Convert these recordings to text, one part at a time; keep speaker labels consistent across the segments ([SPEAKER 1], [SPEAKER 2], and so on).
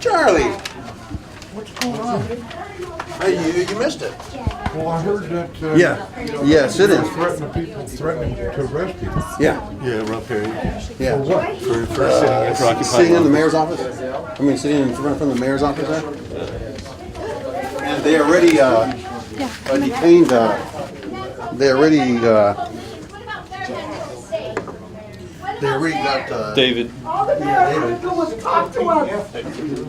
[SPEAKER 1] Charlie, what's going on? Hey, you missed it.
[SPEAKER 2] Well, I heard that.
[SPEAKER 1] Yes, it is.
[SPEAKER 2] Threatening to arrest people.
[SPEAKER 1] Yeah.
[SPEAKER 3] Yeah, we're up here.
[SPEAKER 1] Yeah.
[SPEAKER 2] For what?
[SPEAKER 3] For
[SPEAKER 1] Sitting in the mayor's office? I mean, sitting in front of the mayor's office there? And they already detained, they already got,
[SPEAKER 3] David.
[SPEAKER 4] All the mayor had to do was talk to us.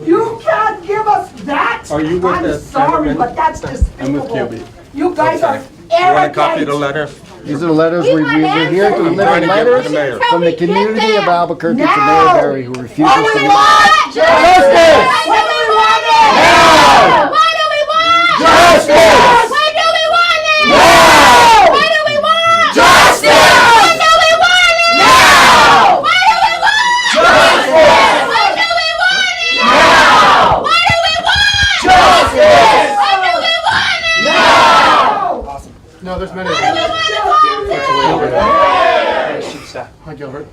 [SPEAKER 4] You can't give us that.
[SPEAKER 5] Are you with
[SPEAKER 4] I'm
[SPEAKER 5] the
[SPEAKER 4] sorry,
[SPEAKER 5] gentleman?
[SPEAKER 4] but that's despicable.
[SPEAKER 5] I'm with QB.
[SPEAKER 4] You guys are
[SPEAKER 5] You want a copy of the
[SPEAKER 4] arrogant.
[SPEAKER 5] letter?
[SPEAKER 6] These are the letters we're here to deliver
[SPEAKER 5] trying to get
[SPEAKER 6] letters
[SPEAKER 5] to the mayor.
[SPEAKER 6] from the community of Albuquerque to
[SPEAKER 4] Now.
[SPEAKER 6] Mayor Barry, who refuses
[SPEAKER 4] What do
[SPEAKER 6] to
[SPEAKER 4] we
[SPEAKER 6] meet.
[SPEAKER 4] want?
[SPEAKER 6] Justice!
[SPEAKER 4] What do we want?
[SPEAKER 6] Now.
[SPEAKER 4] What do we want?
[SPEAKER 6] Justice!
[SPEAKER 4] What do we want?
[SPEAKER 6] Now.
[SPEAKER 4] What do we want?
[SPEAKER 6] Justice!
[SPEAKER 4] What do we want?
[SPEAKER 6] Now.
[SPEAKER 4] What do we want?
[SPEAKER 6] Justice!
[SPEAKER 4] What do we want?
[SPEAKER 6] Now.
[SPEAKER 4] What do we want?
[SPEAKER 6] Justice!
[SPEAKER 4] What do we want?
[SPEAKER 6] Now.
[SPEAKER 2] No, there's many.
[SPEAKER 4] What do we want?
[SPEAKER 2] Hi, Gilbert.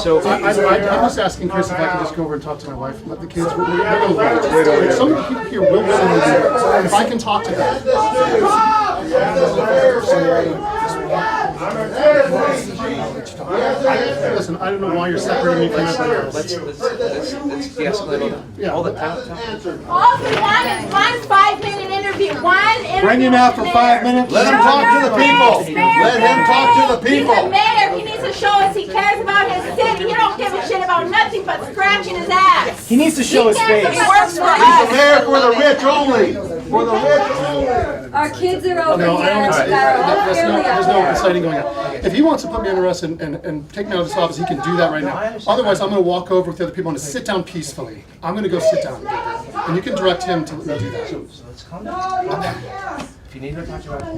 [SPEAKER 5] So,
[SPEAKER 2] I was asking Chris if I could just go over and talk to my wife, let the kids. Some of the people here will listen to me. If I can talk to them. Listen, I don't know why you're separating me from everyone else.
[SPEAKER 5] let's de-escalate all the time.
[SPEAKER 4] All we want is one 5-minute interview. One interview.
[SPEAKER 2] Bring him out for 5 minutes.
[SPEAKER 1] let him talk to the people. Let him talk to the
[SPEAKER 4] He's
[SPEAKER 1] people.
[SPEAKER 4] a mayor. He needs to show us he cares about his city. He don't give a shit about nothing but scratching his ass.
[SPEAKER 6] He needs to show his
[SPEAKER 4] He
[SPEAKER 6] face.
[SPEAKER 4] works for
[SPEAKER 1] He's
[SPEAKER 4] us.
[SPEAKER 1] the mayor for the rich only. For the rich only.
[SPEAKER 7] Our kids are over
[SPEAKER 2] No, I
[SPEAKER 7] here.
[SPEAKER 2] don't
[SPEAKER 7] Our
[SPEAKER 2] there's
[SPEAKER 7] whole
[SPEAKER 2] no
[SPEAKER 7] family
[SPEAKER 2] inciting going on. If he wants to put me under arrest and take me out of his office, he can do that right now. Otherwise, I'm going to walk over with the other people and sit down peacefully. I'm going to go sit down and get that. And you can direct him to do that.
[SPEAKER 5] If you need to talk to your wife,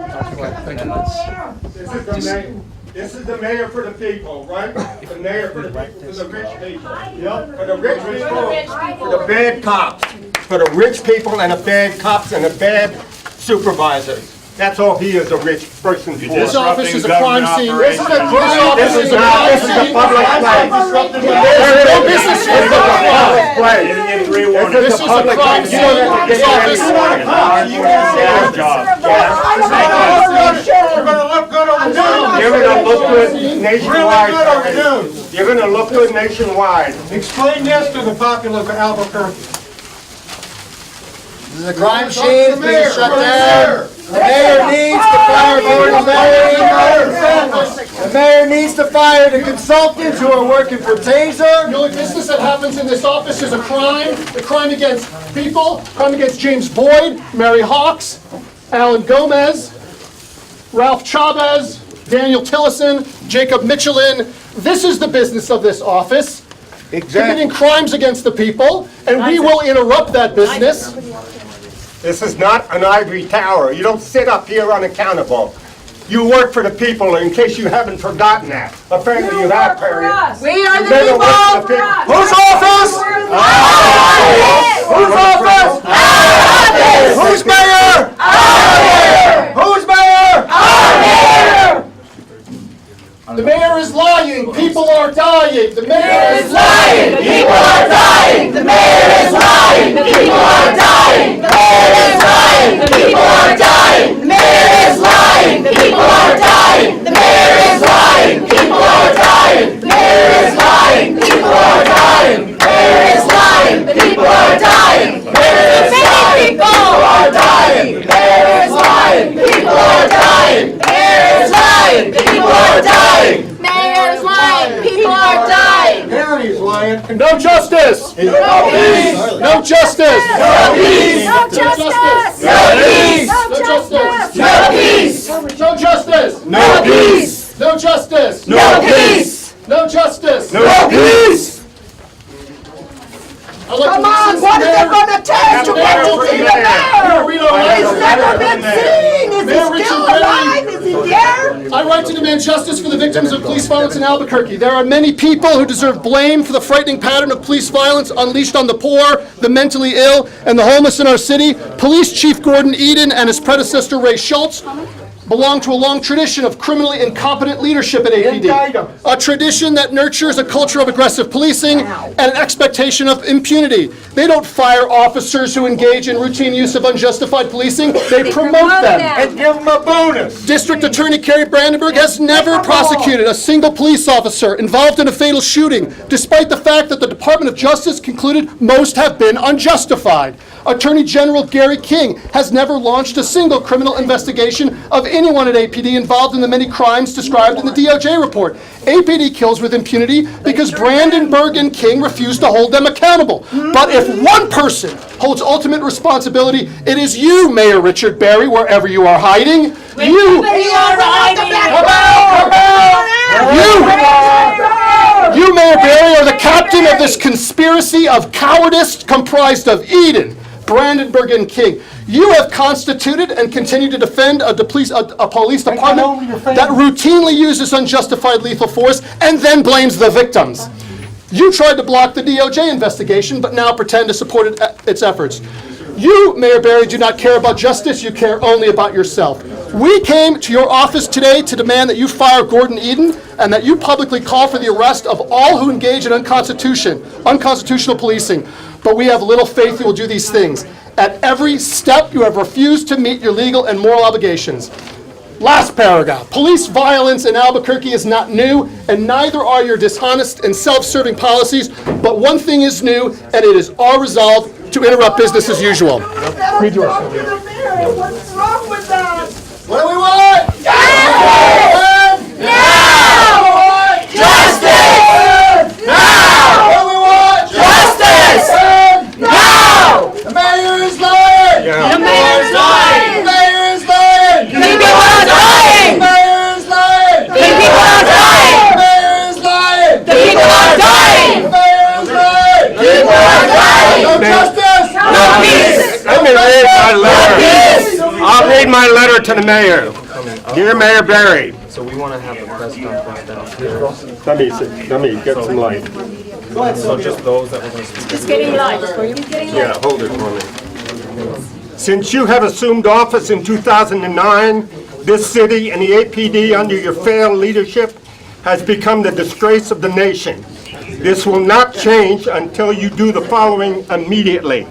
[SPEAKER 8] This is the mayor for the people, right? The mayor for the rich people. Yep. For the rich people, for the bad cops. For the rich people and the bad cops and the bad supervisors. That's all he is, a rich person for.
[SPEAKER 2] This office is a crime scene.
[SPEAKER 8] This is a public place.
[SPEAKER 2] There's no business here.
[SPEAKER 8] This is a public place.
[SPEAKER 2] This is a crime scene. This office.
[SPEAKER 8] You're gonna look good over news. You're gonna look good nationwide. Really good over news. You're gonna look good nationwide. Explain this to the populace of Albuquerque.
[SPEAKER 6] The crime scene is being shut down. The mayor needs to fire the mayor. The mayor needs to fire the consultants who are working for Taser.
[SPEAKER 2] The only business that happens in this office is a crime against people, crime against James Boyd, Mary Hawks, Alan Gomez, Ralph Chavez, Daniel Tillison, Jacob Michelin. This is the business of this office. Committing crimes against the people, and we will interrupt that business.
[SPEAKER 8] This is not an ivory tower. You don't sit up here unaccountable. You work for the people, in case you haven't forgotten that. Apparently you have, Perry.
[SPEAKER 4] We are the
[SPEAKER 8] Never
[SPEAKER 4] people.
[SPEAKER 8] worked for the people. Whose office? Whose office? Who's mayor? Who's mayor?
[SPEAKER 2] The mayor is lying. People are dying. The mayor is
[SPEAKER 4] lying. People are dying. The mayor is lying. The people are dying. The mayor is lying. The people are dying. The mayor is lying. The people are dying. The mayor is lying. People are dying. The mayor is lying. People are dying. The mayor is lying. The people are dying. The mayor is lying. People are dying. The mayor is lying. People are dying. The mayor is lying. People are dying. Mayor is lying. People are dying.
[SPEAKER 8] Perry's lying.
[SPEAKER 2] no justice.
[SPEAKER 4] No peace.
[SPEAKER 2] No justice.
[SPEAKER 4] No peace. No justice. No peace.
[SPEAKER 2] No justice.
[SPEAKER 4] No peace.
[SPEAKER 2] No justice.
[SPEAKER 4] No peace.
[SPEAKER 2] No justice.
[SPEAKER 4] No peace.
[SPEAKER 2] No justice.
[SPEAKER 4] No peace.
[SPEAKER 2] I'd like
[SPEAKER 4] Come
[SPEAKER 2] to
[SPEAKER 4] on,
[SPEAKER 2] assist
[SPEAKER 4] what is
[SPEAKER 2] the
[SPEAKER 4] it
[SPEAKER 2] mayor.
[SPEAKER 4] going to take to get to see the mayor?
[SPEAKER 2] Read our
[SPEAKER 4] He's
[SPEAKER 2] letter.
[SPEAKER 4] never been seen. Is
[SPEAKER 2] Mayor
[SPEAKER 4] he
[SPEAKER 2] Richard
[SPEAKER 4] still
[SPEAKER 2] Perry.
[SPEAKER 4] alive? Is he there?
[SPEAKER 2] I write to demand justice for the victims of police violence in Albuquerque. There are many people who deserve blame for the frightening pattern of police violence unleashed on the poor, the mentally ill, and the homeless in our city. Police Chief Gordon Eden and his predecessor Ray Schultz belong to a long tradition of criminally incompetent leadership at
[SPEAKER 8] Indict 'em.
[SPEAKER 2] APD. A tradition that nurtures a culture of aggressive policing and an expectation of impunity. They don't fire officers who engage in routine use of unjustified policing. They promote them.
[SPEAKER 8] And give them a bonus.
[SPEAKER 2] District Attorney Kerry Brandenburg has never prosecuted a single police officer involved in a fatal shooting, despite the fact that the Department of Justice concluded most have been unjustified. Attorney General Gary King has never launched a single criminal investigation of anyone at APD involved in the many crimes described in the DOJ report. APD kills with impunity because Brandenburg and King refuse to hold them accountable. But if one person holds ultimate responsibility, it is you, Mayor Richard Barry, wherever you are hiding. You, Mayor Barry, are the captain of this conspiracy of cowardice comprised of Eden, Brandenburg, and King. You have constituted and continue to defend a police department that routinely uses unjustified lethal force and then blames the victims. You tried to block the DOJ investigation, but now pretend to support its efforts. You, Mayor Barry, do not care about justice, you care only about yourself. We came to your office today to demand that you fire Gordon Eden and that you publicly call for the arrest of all who engage in unconstitutional policing. But we have little faith you will do these things. At every step, you have refused to meet your legal and moral obligations. Last paragraph. Police violence in Albuquerque is not new, and neither are your dishonest and self-serving policies, but one thing is new, and it is our resolve to interrupt business as usual.
[SPEAKER 6] Read yours.
[SPEAKER 4] What's wrong with that?
[SPEAKER 6] What do we want?
[SPEAKER 4] Justice! Now! Justice! Now!
[SPEAKER 6] What do we want?
[SPEAKER 4] Justice! Now!
[SPEAKER 6] The mayor is lying!
[SPEAKER 4] The mayor's lying!
[SPEAKER 6] The mayor is lying!
[SPEAKER 4] People are dying!
[SPEAKER 6] The mayor is lying!
[SPEAKER 4] People are dying!
[SPEAKER 6] The mayor is lying!
[SPEAKER 4] People are dying!
[SPEAKER 6] The mayor is lying!
[SPEAKER 4] People are dying!
[SPEAKER 6] No justice!
[SPEAKER 4] No peace!
[SPEAKER 8] Let me read my letter.
[SPEAKER 4] Peace!
[SPEAKER 8] I'll read my letter to the mayor. Dear Mayor Barry.
[SPEAKER 5] So we want to have a press conference downstairs.
[SPEAKER 8] Let me get some light.
[SPEAKER 5] So just those that we're going to speak.
[SPEAKER 7] It's getting light for you.
[SPEAKER 8] Yeah, hold it for me. Since you have assumed office in 2009, this city and the APD under your failed leadership has become the disgrace of the nation. This will not change until you do the following immediately.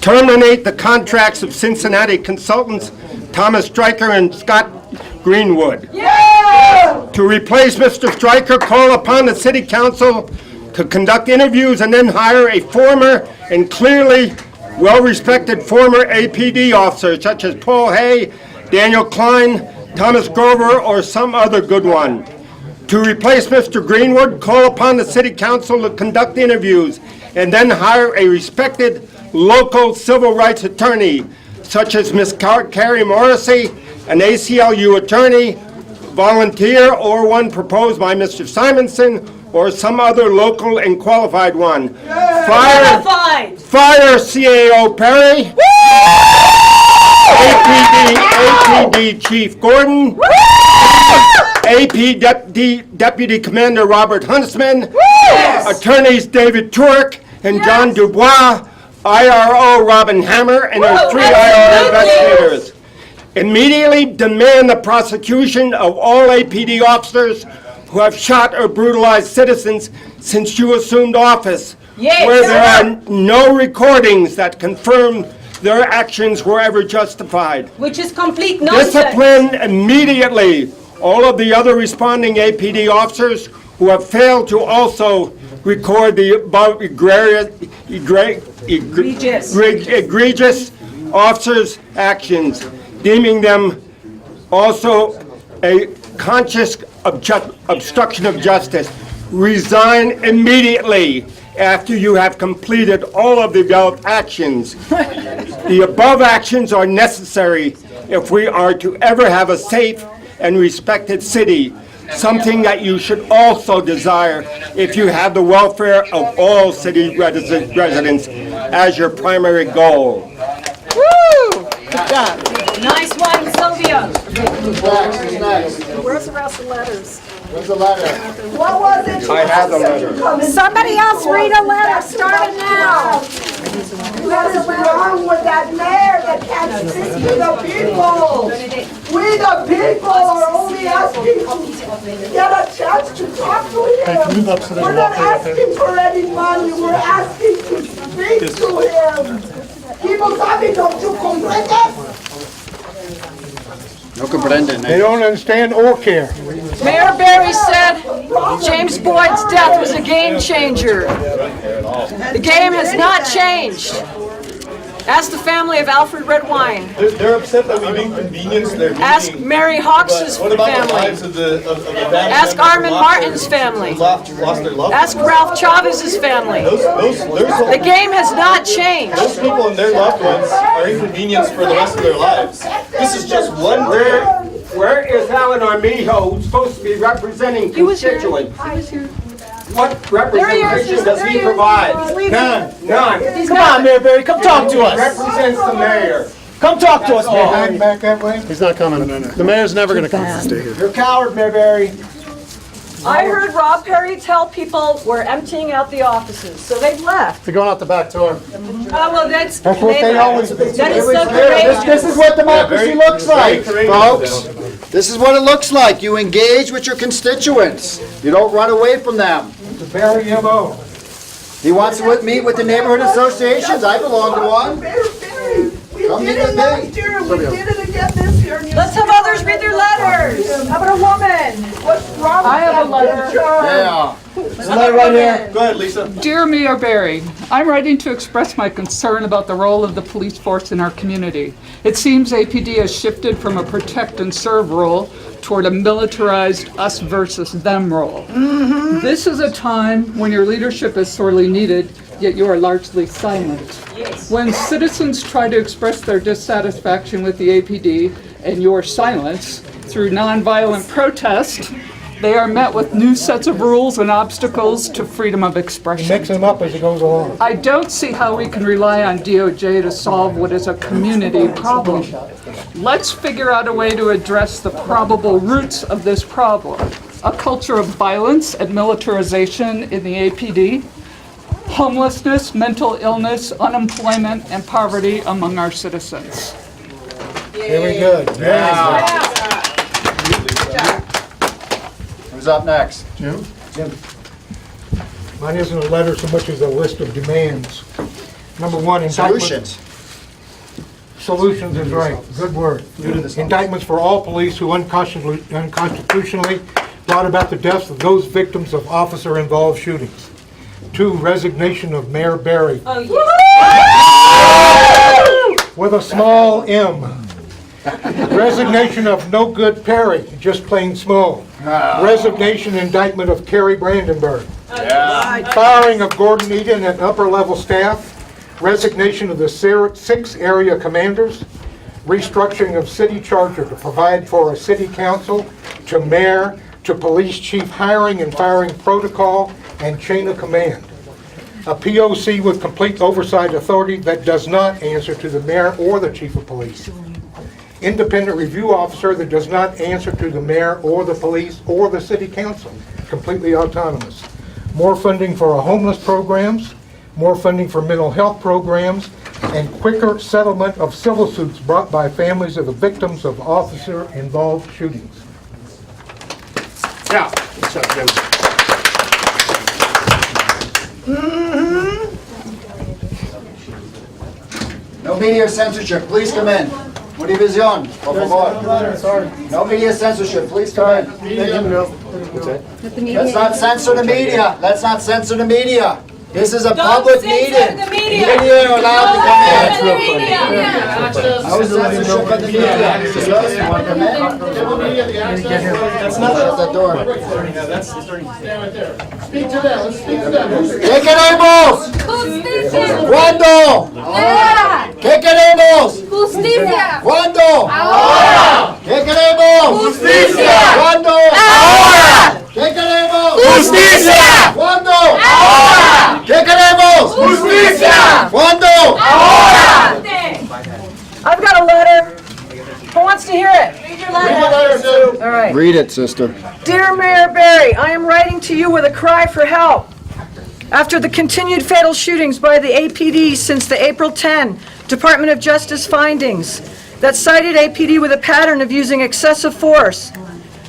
[SPEAKER 8] Terminate the contracts of Cincinnati consultants Thomas Stryker and Scott Greenwood. To replace Mr. Stryker, call upon the city council to conduct interviews and then hire a former and clearly well-respected former APD officer such as Paul Hay, Daniel Klein, Thomas Grover, or some other good one. To replace Mr. Greenwood, call upon the city council to conduct interviews and then hire a respected local civil rights attorney such as Ms. Carrie Morrissey, an ACLU attorney, volunteer, or one proposed by Mr. Simonson, or some other local and qualified one. Fire CAO Perry, APD Chief Gordon, AP Deputy Commander Robert Huntsman, Attorneys David Turek and John Dubois, IRO Robin Hammer, and our 3 IR investigators. Immediately demand the prosecution of all APD officers who have shot or brutalized citizens since you assumed office, where there are no recordings that confirm their actions were ever justified.
[SPEAKER 7] Which is complete nonsense.
[SPEAKER 8] Discipline immediately all of the other responding APD officers who have failed to also record the above egregious officers' actions, deeming them also a conscious obstruction of justice. Resign immediately after you have completed all of the above actions. The above actions are necessary if we are to ever have a safe and respected city, something that you should also desire if you have the welfare of all city residents as your primary goal.
[SPEAKER 7] Woo! Good job. Nice one, Sylvia. Where's the rest of the letters?
[SPEAKER 6] Where's the letter?
[SPEAKER 4] What was it?
[SPEAKER 8] I have the letter.
[SPEAKER 7] Somebody else read a letter, starting now.
[SPEAKER 4] What is wrong with that mayor that can't speak to the people? We the people are only asking to get a chance to talk to him. We're not asking for any money, we're asking to speak to him. People sabi, don't you comprende?
[SPEAKER 1] No comprenden.
[SPEAKER 6] They don't understand or care.
[SPEAKER 7] Mayor Barry said James Boyd's death was a game changer. The game has not changed. Ask the family of Alfred Redwine.
[SPEAKER 3] They're upset that we inconvenienced their meeting.
[SPEAKER 7] Ask Mary Hawks'
[SPEAKER 3] What about the lives
[SPEAKER 7] family.
[SPEAKER 3] of the family
[SPEAKER 7] Ask
[SPEAKER 3] members
[SPEAKER 7] Armin
[SPEAKER 3] who lost
[SPEAKER 7] Martin's
[SPEAKER 3] their-
[SPEAKER 7] family.
[SPEAKER 3] who lost their loved
[SPEAKER 7] Ask
[SPEAKER 3] ones?
[SPEAKER 7] Ralph Chavez's family. The game has not changed.
[SPEAKER 3] Those people and their loved ones are inconvenienced for the rest of their lives. This is just one day.
[SPEAKER 8] Where is Alan Armijo, who's supposed to be representing constituents? What representation does he provide? None. None.
[SPEAKER 6] Come on, Mayor Barry, come talk to us.
[SPEAKER 8] Represents the mayor.
[SPEAKER 6] Come talk to us, Mayor. Back that way.
[SPEAKER 1] He's not coming. The mayor's never going to come. Stay here.
[SPEAKER 6] You're a coward, Mayor Barry.
[SPEAKER 7] I heard Rob Perry tell people we're emptying out the offices, so they've left.
[SPEAKER 1] They're going out the back door.
[SPEAKER 7] Well, that's
[SPEAKER 6] That's what they always do.
[SPEAKER 7] That is so
[SPEAKER 6] This is what democracy looks like,
[SPEAKER 3] very
[SPEAKER 6] folks. This is what it looks like. You engage with your constituents. You don't run away from them.
[SPEAKER 8] It's a Barry M.O.
[SPEAKER 6] He wants to meet with the neighborhood associations. I belong to one.
[SPEAKER 4] We
[SPEAKER 6] Come
[SPEAKER 4] did
[SPEAKER 6] meet
[SPEAKER 4] it
[SPEAKER 6] with
[SPEAKER 4] last
[SPEAKER 6] me.
[SPEAKER 4] year, we did it again this year.
[SPEAKER 7] Let's have others read their letters. How about a woman?
[SPEAKER 4] What's wrong with
[SPEAKER 7] I have a
[SPEAKER 4] that
[SPEAKER 7] letter.
[SPEAKER 4] picture?
[SPEAKER 6] Yeah. There's a letter right here.
[SPEAKER 3] Go ahead, Lisa.
[SPEAKER 9] Dear Mayor Barry, I'm writing to express my concern about the role of the police force in our community. It seems APD has shifted from a protect and serve role toward a militarized us versus them role. This is a time when your leadership is sorely needed, yet you are largely silent. When citizens try to express their dissatisfaction with the APD and your silence through nonviolent protest, they are met with new sets of rules and obstacles to freedom of expression.
[SPEAKER 6] Mix them up as it goes along.
[SPEAKER 9] I don't see how we can rely on DOJ to solve what is a community problem. Let's figure out a way to address the probable roots of this problem. A culture of violence and militarization in the APD, homelessness, mental illness, unemployment, and poverty among our citizens.
[SPEAKER 6] Very good. Who's up next?
[SPEAKER 10] Jim? Mine isn't a letter so much as a list of demands. Number one, indictment.
[SPEAKER 6] Solutions.
[SPEAKER 10] Solutions is right, good word. Indictments for all police who unconstitutionally brought about the deaths of those victims of officer-involved shootings. 2, resignation of Mayor Barry. With a small M. Resignation of no good Perry, just plain small. Resignation indictment of Kerry Brandenburg. Firing of Gordon Eaton and upper level staff. Resignation of the 6 area commanders. Restructuring of city charter to provide for a city council, to mayor, to police chief hiring and firing protocol and chain of command. A POC with complete oversight authority that does not answer to the mayor or the chief of police. Independent review officer that does not answer to the mayor or the police or the city council, completely autonomous. More funding for our homeless programs, more funding for mental health programs, and quicker settlement of civil suits brought by families of the victims of officer-involved shootings.
[SPEAKER 1] Yeah. What's up, Joe?
[SPEAKER 6] No media censorship, please come in. Motivación, por favor. No media censorship, please come in. Let's not censor the media. Let's not censor the media. This is a public media. Media are allowed to come in. How is censorship of the media? Yes, you want to come in? Shut that door.
[SPEAKER 2] Speak to them, let's speak to them.
[SPEAKER 6] ¿Qué queremos? ¿Cuándo? ¿Qué queremos?
[SPEAKER 4] Justicia.
[SPEAKER 6] ¿Cuándo?
[SPEAKER 4] Ahora.
[SPEAKER 6] ¿Qué queremos?
[SPEAKER 4] Justicia.
[SPEAKER 6] ¿Cuándo?
[SPEAKER 4] Ahora.
[SPEAKER 6] ¿Qué queremos?
[SPEAKER 4] Justicia.
[SPEAKER 6] ¿Cuándo?
[SPEAKER 4] Ahora.
[SPEAKER 6] ¿Qué queremos?
[SPEAKER 4] Justicia.
[SPEAKER 6] ¿Cuándo?
[SPEAKER 4] Ahora.
[SPEAKER 7] I've got a letter. Who wants to hear it? Read your letter. All right.
[SPEAKER 6] Read it, sister.
[SPEAKER 7] Dear Mayor Barry, I am writing to you with a cry for help. After the continued fatal shootings by the APD since the April 10 Department of Justice findings, that cited APD with a pattern of using excessive force.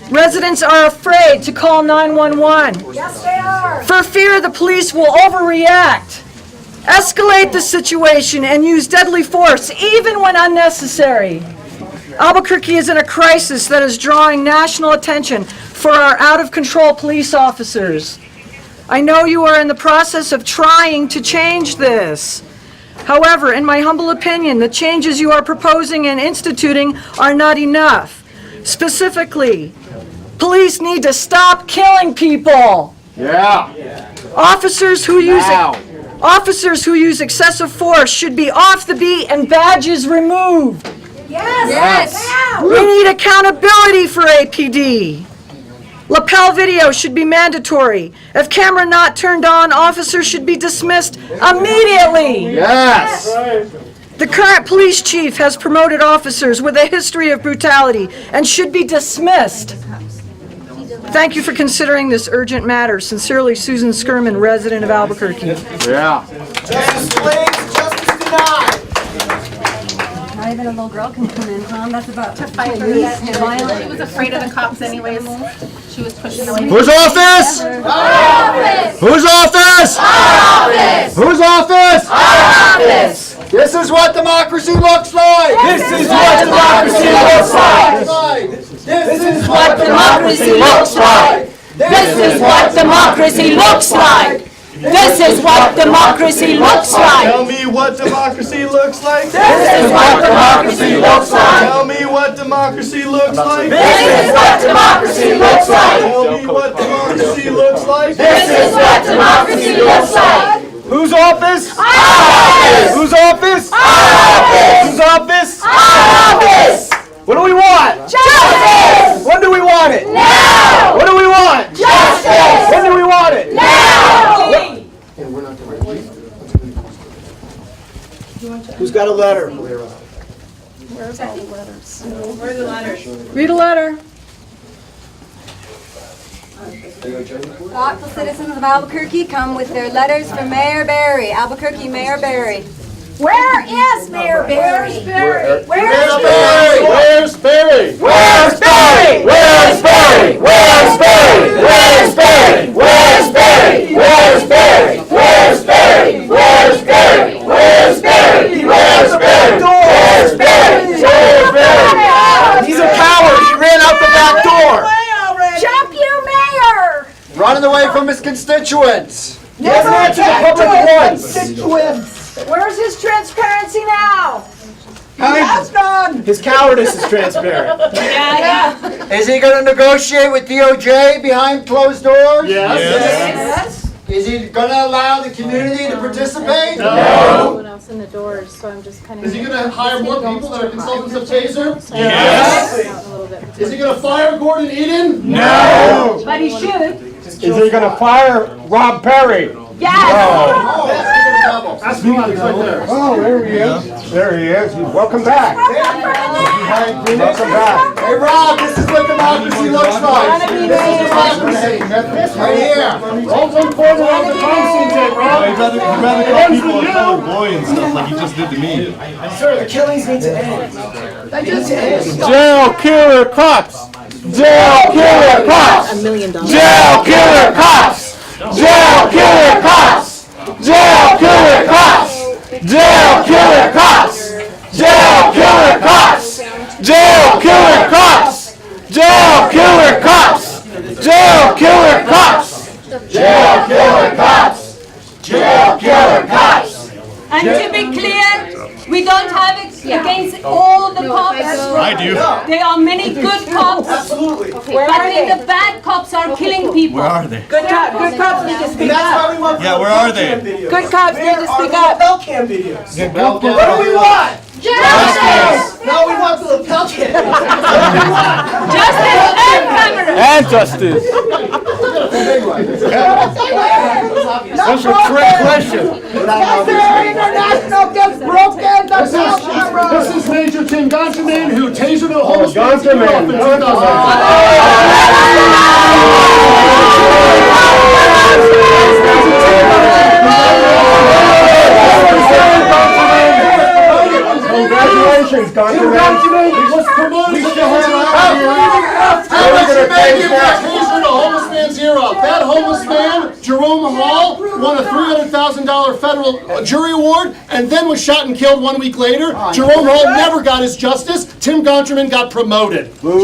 [SPEAKER 7] Residents are afraid to call 911.
[SPEAKER 4] Yes, they are.
[SPEAKER 7] For fear the police will overreact, escalate the situation, and use deadly force, even when unnecessary. Albuquerque is in a crisis that is drawing national attention for our out-of-control police officers. I know you are in the process of trying to change this. However, in my humble opinion, the changes you are proposing and instituting are not enough. Specifically, police need to stop killing people.
[SPEAKER 8] Yeah.
[SPEAKER 7] Officers who use excessive force should be off the beat and badges removed.
[SPEAKER 4] Yes.
[SPEAKER 7] We need accountability for APD. Lapel video should be mandatory. If camera not turned on, officers should be dismissed immediately.
[SPEAKER 8] Yes.
[SPEAKER 7] The current police chief has promoted officers with a history of brutality and should be dismissed. Thank you for considering this urgent matter. Sincerely, Susan Skirman, resident of Albuquerque.
[SPEAKER 8] Yeah.
[SPEAKER 6] Justice please, justice denied.
[SPEAKER 11] Not even a little girl can come in, huh? That's about
[SPEAKER 12] To fight for that. She was afraid of the cops anyways. She was pushing away.
[SPEAKER 8] Whose office?
[SPEAKER 4] Office.
[SPEAKER 8] Whose office?
[SPEAKER 4] Office.
[SPEAKER 8] Whose office?
[SPEAKER 4] Office.
[SPEAKER 6] This is what democracy looks like.
[SPEAKER 4] This is what democracy looks like.
[SPEAKER 6] This is
[SPEAKER 4] What democracy looks like. This is what democracy looks like. This is what democracy looks like.
[SPEAKER 3] Tell me what democracy looks like.
[SPEAKER 4] This is what democracy looks like.
[SPEAKER 3] Tell me what democracy looks like.
[SPEAKER 4] This is what democracy looks like.
[SPEAKER 3] Tell me what democracy looks like.
[SPEAKER 4] This is what democracy looks like.
[SPEAKER 8] Whose office?
[SPEAKER 4] Office.
[SPEAKER 8] Whose office?
[SPEAKER 4] Office.
[SPEAKER 8] Whose office?
[SPEAKER 4] Office.
[SPEAKER 8] What do we want?
[SPEAKER 4] Justice.
[SPEAKER 8] When do we want it?
[SPEAKER 4] Now.
[SPEAKER 8] What do we want?
[SPEAKER 4] Justice.
[SPEAKER 8] When do we want it?
[SPEAKER 4] Now.
[SPEAKER 6] Who's got a letter?
[SPEAKER 7] Read a letter.
[SPEAKER 11] thoughtful citizens of Albuquerque come with their letters from Mayor Barry, Albuquerque Mayor Barry.
[SPEAKER 4] Where is Mayor Barry?
[SPEAKER 6] Where's
[SPEAKER 4] Where's
[SPEAKER 6] Barry?
[SPEAKER 8] Where's Barry?
[SPEAKER 4] Where's Barry? Where's Barry? Where's Barry? Where's Barry? Where's Barry? Where's Barry? Where's Barry? Where's Barry? Where's Barry? Where's Barry? Where's Barry? Where's Barry?
[SPEAKER 6] He's a coward. He ran out the back door.
[SPEAKER 4] Jump you, Mayor!
[SPEAKER 6] Running away from his constituents.
[SPEAKER 4] Never
[SPEAKER 6] answered the public once.
[SPEAKER 7] Where's his transparency now?
[SPEAKER 6] His cowardice is transparent.
[SPEAKER 4] Yeah.
[SPEAKER 6] Is he going to negotiate with DOJ behind closed doors?
[SPEAKER 7] Yes.
[SPEAKER 6] Is he going to allow the community to participate?
[SPEAKER 12] Everyone else in the doors, so I'm just kind of.
[SPEAKER 2] Is he gonna hire more people that are consultants of Taser?
[SPEAKER 12] Yes. Out a little bit.
[SPEAKER 2] Is he gonna fire Gordon Eden?
[SPEAKER 6] No.
[SPEAKER 7] But he should.
[SPEAKER 8] Is he gonna fire Rob Perry?
[SPEAKER 7] Yes.
[SPEAKER 2] That's Felix right there.
[SPEAKER 8] Oh, there he is. There he is. Welcome back. Welcome back.
[SPEAKER 6] Hey, Rob, this is what democracy looks like. This is democracy. Right here.
[SPEAKER 2] Don't come forward on the crime scene, Jay, Rob.
[SPEAKER 3] I'd rather call people a colored boy and stuff like you just did to me.
[SPEAKER 8] Jail killer cops. Jail killer cops. $1 million. Jail killer cops. Jail killer cops. Jail killer cops. Jail killer cops. Jail killer cops. Jail killer cops. Jail killer cops. Jail killer cops. Jail killer cops. Jail killer cops.
[SPEAKER 11] And to be clear, we don't have it against all the cops.
[SPEAKER 3] I do.
[SPEAKER 11] There are many good cops.
[SPEAKER 6] Absolutely.
[SPEAKER 11] But then the bad cops are killing people.
[SPEAKER 3] Where are they?
[SPEAKER 7] Good cops need to speak up.
[SPEAKER 3] Yeah, where are they?
[SPEAKER 7] Good cops need to speak up.
[SPEAKER 6] What do we want?
[SPEAKER 11] Justice!
[SPEAKER 6] No, we want the lapel cam.
[SPEAKER 11] Justice and cameras!
[SPEAKER 8] And justice. That's a trick question.
[SPEAKER 7] International gets broken.
[SPEAKER 2] This is Major Tim Gonterman, who tasered a homeless man in
[SPEAKER 8] Gonterman.
[SPEAKER 2] 2000.
[SPEAKER 8] is Gonterman.
[SPEAKER 2] He was promoted.
[SPEAKER 8] We still have
[SPEAKER 2] How much you man give that taser to homeless man's ear off? That homeless man, Jerome Hall, won a $300,000 federal jury award and then was shot and killed 1 week later. Jerome Hall never got his justice. Tim Gonterman got promoted.
[SPEAKER 8] Because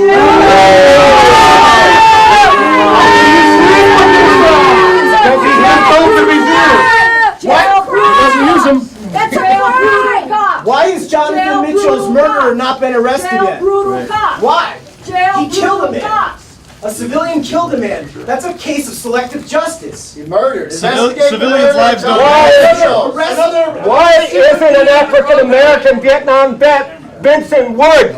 [SPEAKER 8] he had both of his ears.
[SPEAKER 2] Doesn't use them.
[SPEAKER 4] That's a crime!
[SPEAKER 6] Why is Jonathan Mitchell's murderer not been arrested yet? Why? He killed a man. A civilian killed a man. That's a case of selective justice.
[SPEAKER 2] He murdered.
[SPEAKER 3] Civilians' lives don't
[SPEAKER 6] Arrested.
[SPEAKER 8] Why isn't an African-American Vietnam vet, Vincent Wood,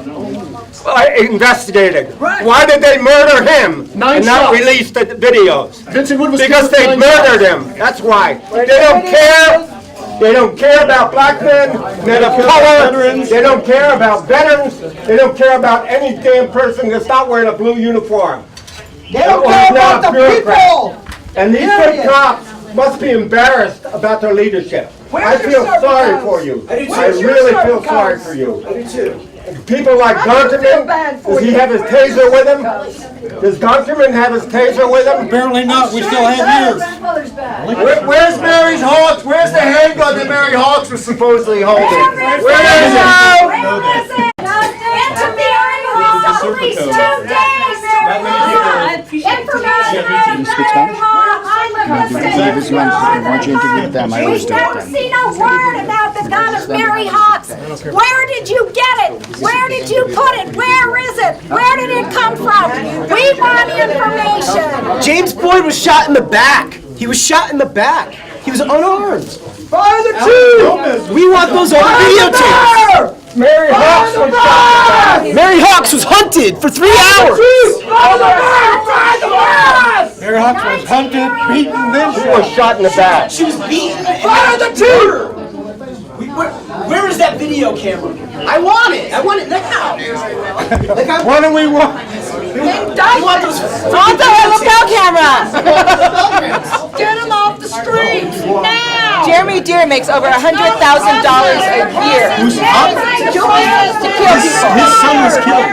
[SPEAKER 8] investigated? Why did they murder him and not
[SPEAKER 2] shots.
[SPEAKER 8] release the videos?
[SPEAKER 2] Vincent Wood was
[SPEAKER 8] Because they murdered him. That's why. They don't care. They don't care about black men of color. They don't care about veterans. They don't care about any damn person that's not wearing a blue uniform.
[SPEAKER 7] They don't care about the people.
[SPEAKER 8] And these good cops must be embarrassed about their leadership. I feel sorry for you. I really feel sorry for you.
[SPEAKER 6] I do too.
[SPEAKER 8] People like Gonterman, does he have his taser with him? Does Gonterman have his taser with him?
[SPEAKER 10] Apparently not, we still have yours.
[SPEAKER 6] Where's Mary Hawks? Where's the handgun that Mary Hawks was supposedly holding? Where is it?
[SPEAKER 4] Into Mary Hall, police 2 days, Mary Hall. Information. We've never seen a word about the gun of Mary Hawks. Where did you get it? Where did you put it? Where is it? Where did it come from? We want information.
[SPEAKER 6] James Boyd was shot in the back. He was shot in the back. He was unarmed.
[SPEAKER 8] Fire the two!
[SPEAKER 6] We want those on videotape.
[SPEAKER 8] Mary Hawks was shot.
[SPEAKER 6] Mary Hawks was hunted for 3 hours.
[SPEAKER 10] Mary Hawks was hunted, beaten, then
[SPEAKER 8] She was shot in the back.
[SPEAKER 6] She was beaten. Fire the two! Where is that video camera? I want it. I want it now.
[SPEAKER 8] What do we want?
[SPEAKER 6] I want those.
[SPEAKER 7] Want the lapel cameras! Get them off the streets now! Jeremy Deere makes over $100,000 a year.
[SPEAKER 3] Who's
[SPEAKER 7] to kill people.
[SPEAKER 3] His son was killed.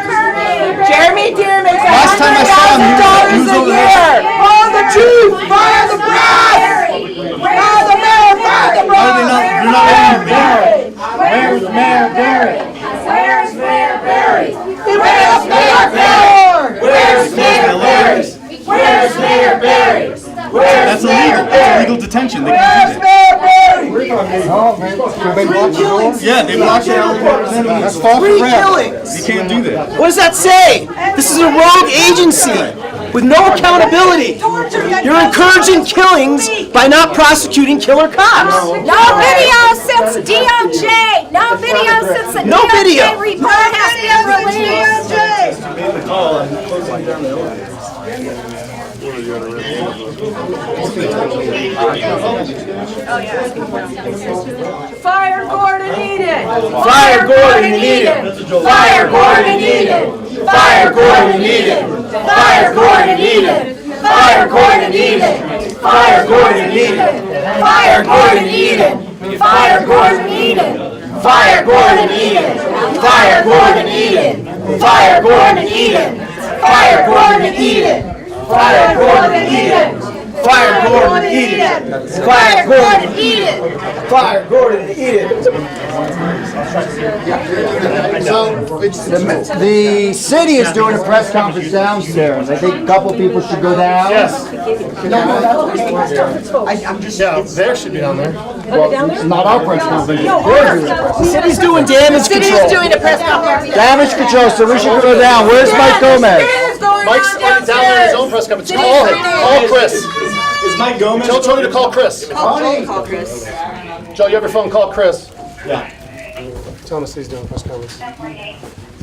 [SPEAKER 7] Jeremy Deere makes
[SPEAKER 3] Last time I saw him, he was
[SPEAKER 7] $100,000 a
[SPEAKER 3] over
[SPEAKER 7] year. Fire the chief! Fire the brass! Fire the mayor! Fire the brass!
[SPEAKER 3] They're not letting him in.
[SPEAKER 10] Where's Mayor Barry?
[SPEAKER 4] Where's Mayor Barry?
[SPEAKER 7] Where's Mayor Barry?
[SPEAKER 4] Where's Mayor Barry? Where's Mayor Barry?
[SPEAKER 3] That's illegal. That's illegal detention. They can't do that. Yeah, they blocked the alley.
[SPEAKER 8] That's false
[SPEAKER 6] Three
[SPEAKER 8] arrest.
[SPEAKER 6] killings.
[SPEAKER 3] You can't do that.
[SPEAKER 6] What does that say? This is a rogue agency with no accountability. You're encouraging killings by not prosecuting killer cops.
[SPEAKER 4] No video since DOJ. No video since the
[SPEAKER 6] No
[SPEAKER 4] DOJ
[SPEAKER 6] video.
[SPEAKER 4] report has been released.
[SPEAKER 3] Made the call on closing down the elevators.
[SPEAKER 7] Fire Gordon Eden!
[SPEAKER 6] Fire Gordon Eden.
[SPEAKER 4] Fire Gordon Eden. Fire Gordon Eden. Fire Gordon Eden. Fire Gordon Eden. Fire Gordon Eden. Fire Gordon Eden. Fire Gordon Eden. Fire Gordon Eden. Fire Gordon Eden. Fire Gordon Eden. Fire Gordon Eden. Fire Gordon Eden.
[SPEAKER 6] Fire Gordon Eden.
[SPEAKER 4] Fire Gordon Eden.
[SPEAKER 6] Fire Gordon Eden.
[SPEAKER 13] The city is doing a press conference downstairs. I think a couple people should go down.
[SPEAKER 2] Yes.
[SPEAKER 13] I'm just.
[SPEAKER 2] Yeah, there should be down there.
[SPEAKER 13] Well, it's not our press conference. They're doing a press
[SPEAKER 6] The city's doing damage control.
[SPEAKER 7] doing a press conference.
[SPEAKER 13] Damage control, so we should go down. Where's Mike Gomez?
[SPEAKER 2] Mike's down there in his own press conference. Call him. Call Chris.
[SPEAKER 3] Is Mike Gomez?
[SPEAKER 2] Tell Tony to call Chris.
[SPEAKER 7] Call Chris.
[SPEAKER 2] Joe, you have your phone. Call Chris.
[SPEAKER 3] Yeah.
[SPEAKER 2] Tell him he's doing a press conference.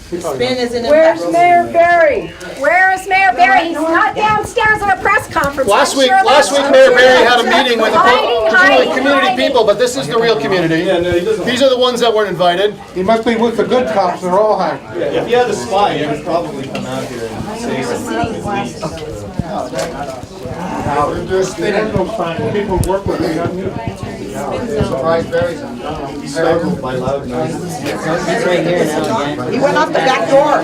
[SPEAKER 7] Where's Mayor Barry?
[SPEAKER 4] Where is Mayor Barry? He's not downstairs at a press conference.
[SPEAKER 2] Last
[SPEAKER 4] I'm
[SPEAKER 2] week,
[SPEAKER 4] sure
[SPEAKER 2] Mayor Barry had a meeting with
[SPEAKER 4] Hiding.
[SPEAKER 2] community people, but this is the real community.
[SPEAKER 3] Yeah, no, he doesn't.
[SPEAKER 2] These are the ones that weren't invited.
[SPEAKER 10] He must be with the good cops, they're all hiding.
[SPEAKER 3] Yeah, if he had a spy, he would probably come out here and say something at least.
[SPEAKER 10] There's no sign, people work with me, not you.
[SPEAKER 6] Surprise berries.
[SPEAKER 13] Startled by loud noises.
[SPEAKER 4] He went off the back door.